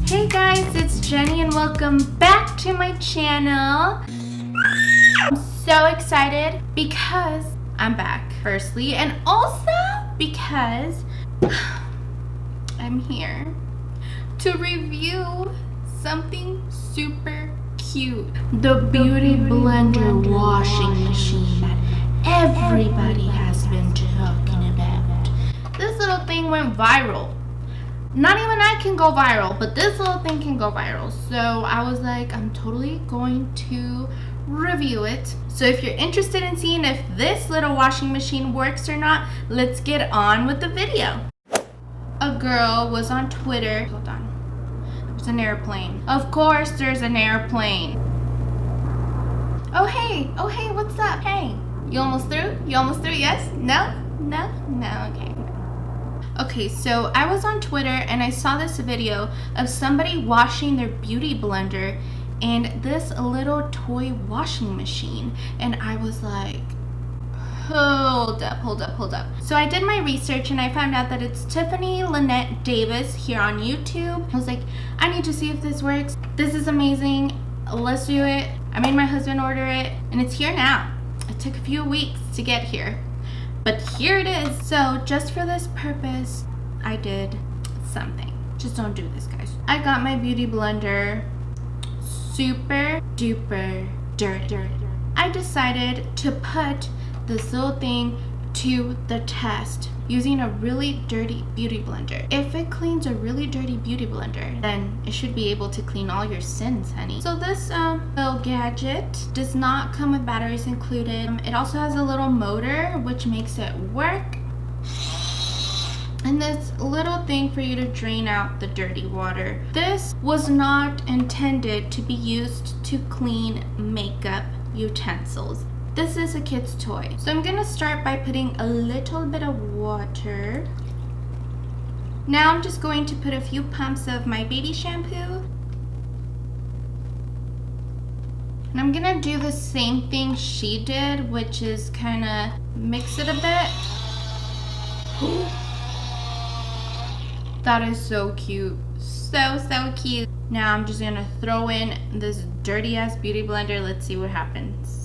Hey guys, it's Jenny and welcome back to my channel. I'm so excited because I'm back, firstly, and also because I'm here to review something super cute. The Beauty Blender washing machine that everybody has been talking about. This little thing went viral. Not even I can go viral, but this little thing can go viral. So I was like, I'm totally going to review it. So if you're interested in seeing if this little washing machine works or not, let's get on with the video. A girl was on Twitter. Hold on. There's an airplane. Of course there's an airplane. Oh hey, what's up? Hey, you almost through? You almost through? Yes? No? No? No, okay. Okay, so I was on Twitter and I saw this video of somebody washing their beauty blender and this little toy washing machine, and I was like, hold up. So I did my research and I found out that it's Tiffany Lynette Davis here on YouTube. I was like, I need to see if this works. This is amazing. Let's do it. I made my husband order it and it's here now. It took a few weeks to get here, but here it is. So just for this purpose, I did something. Just don't do this, guys. I got my beauty blender super duper dirty. I decided to put this little thing to the test using a really dirty beauty blender. If it cleans a really dirty beauty blender, then it should be able to clean all your sins, honey. So this little gadget does not come with batteries included. It also has a little motor which makes it work, and this little thing for you to drain out the dirty water. This was not intended to be used to clean makeup utensils. This is a kid's toy. So I'm gonna start by putting a little bit of water. Now I'm just going to put a few pumps of my baby shampoo. And I'm gonna do the same thing she did, which is kinda mix it a bit. That is so cute. So cute. Now I'm just gonna throw in this dirty ass beauty blender. Let's see what happens.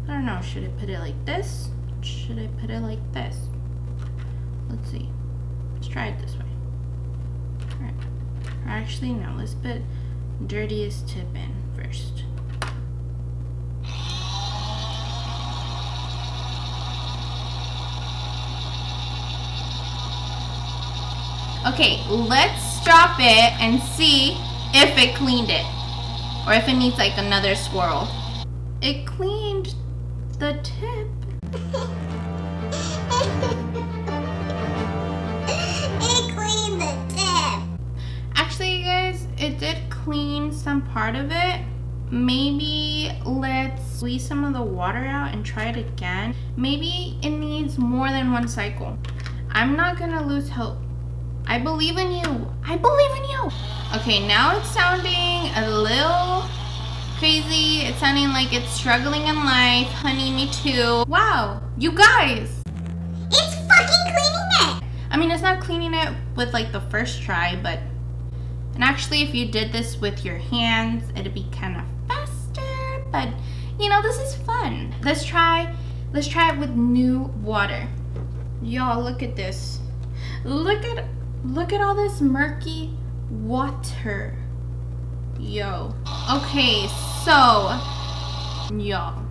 I don't know, should I put it like this? Should I put it like this? Let's see. Let's try it this way. Alright. Or actually, no, let's put dirtiest tip in first. Okay, let's drop it and see if it cleaned it. Or if it needs like another swirl. It cleaned the tip. It cleaned the tip. Actually, you guys, it did clean some part of it. Maybe let's squeeze some of the water out and try it again. Maybe it needs more than one cycle. I'm not gonna lose hope. I believe in you. I believe in you. Okay, now it's sounding a little crazy. It's sounding like it's struggling in life. Honey, me too. Wow, you guys. It's fucking cleaning it. I mean, it's not cleaning it with like the first try, but, and actually if you did this with your hands, it'd be kind of faster, but you know, this is fun. Let's try it with new water. Y'all, look at this. Look at all this murky water. Yo. Okay, so y'all,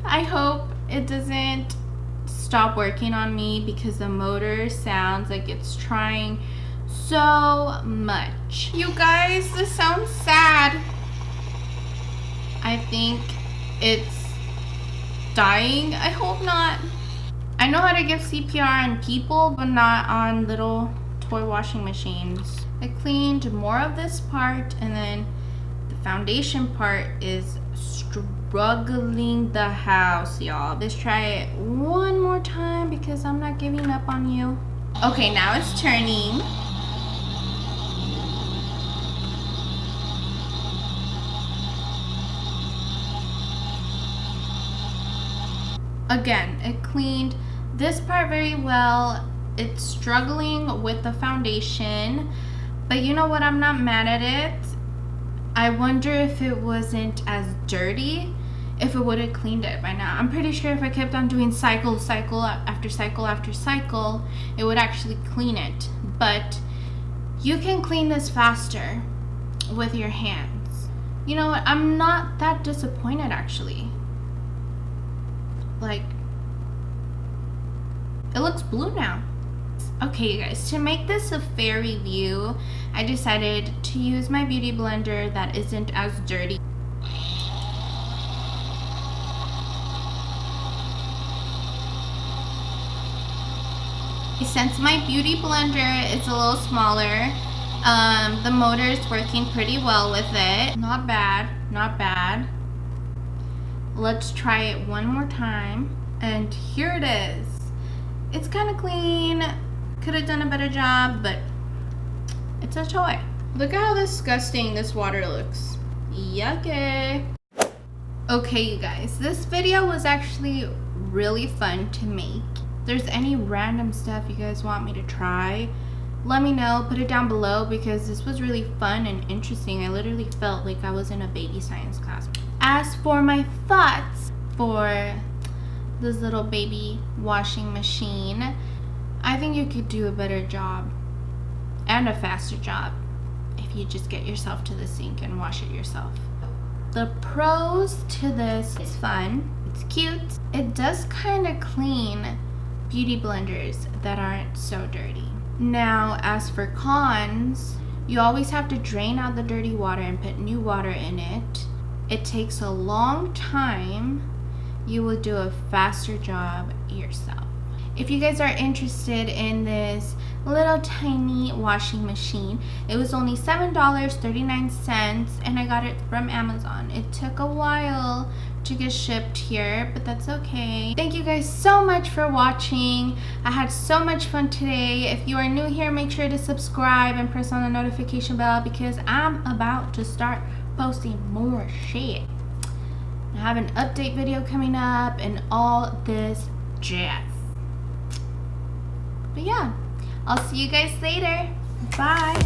I hope it doesn't stop working on me because the motor sounds like it's trying so much. You guys, this sounds sad. I think it's dying. I hope not. I know how to give CPR on people, but not on little toy washing machines. I cleaned more of this part, and then the foundation part is struggling the house, y'all. Let's try it one more time because I'm not giving up on you. Okay, now it's turning. Again, it cleaned this part very well. It's struggling with the foundation, but you know what? I'm not mad at it. I wonder if it wasn't as dirty, if it would have cleaned it by now. I'm pretty sure if I kept on doing cycle after cycle after cycle, it would actually clean it. But you can clean this faster with your hands. You know what? I'm not that disappointed actually. Like, it looks blue now. Okay, you guys, to make this a fair review, I decided to use my beauty blender that isn't as dirty. Since my beauty blender is a little smaller, the motor is working pretty well with it. Not bad, not bad. Let's try it one more time. And here it is. It's kind of clean. Could have done a better job, but it's a toy. Look at how disgusting this water looks. Yucky. Okay, you guys, this video was actually really fun to make. If there's any random stuff you guys want me to try, let me know. Put it down below because this was really fun and interesting. I literally felt like I was in a baby science class. As for my thoughts for this little baby washing machine, I think you could do a better job and a faster job if you just get yourself to the sink and wash it yourself. The pros to this is fun, it's cute, it does kind of clean beauty blenders that aren't so dirty. Now, as for cons, you always have to drain out the dirty water and put new water in it. It takes a long time. You will do a faster job yourself. If you guys are interested in this little tiny washing machine, it was only $7.39 and I got it from Amazon. It took a while to get shipped here, but that's okay. Thank you guys so much for watching. I had so much fun today. If you are new here, make sure to subscribe and press on the notification bell because I'm about to start posting more shit. I have an update video coming up and all this jazz. But yeah, I'll see you guys later. Bye.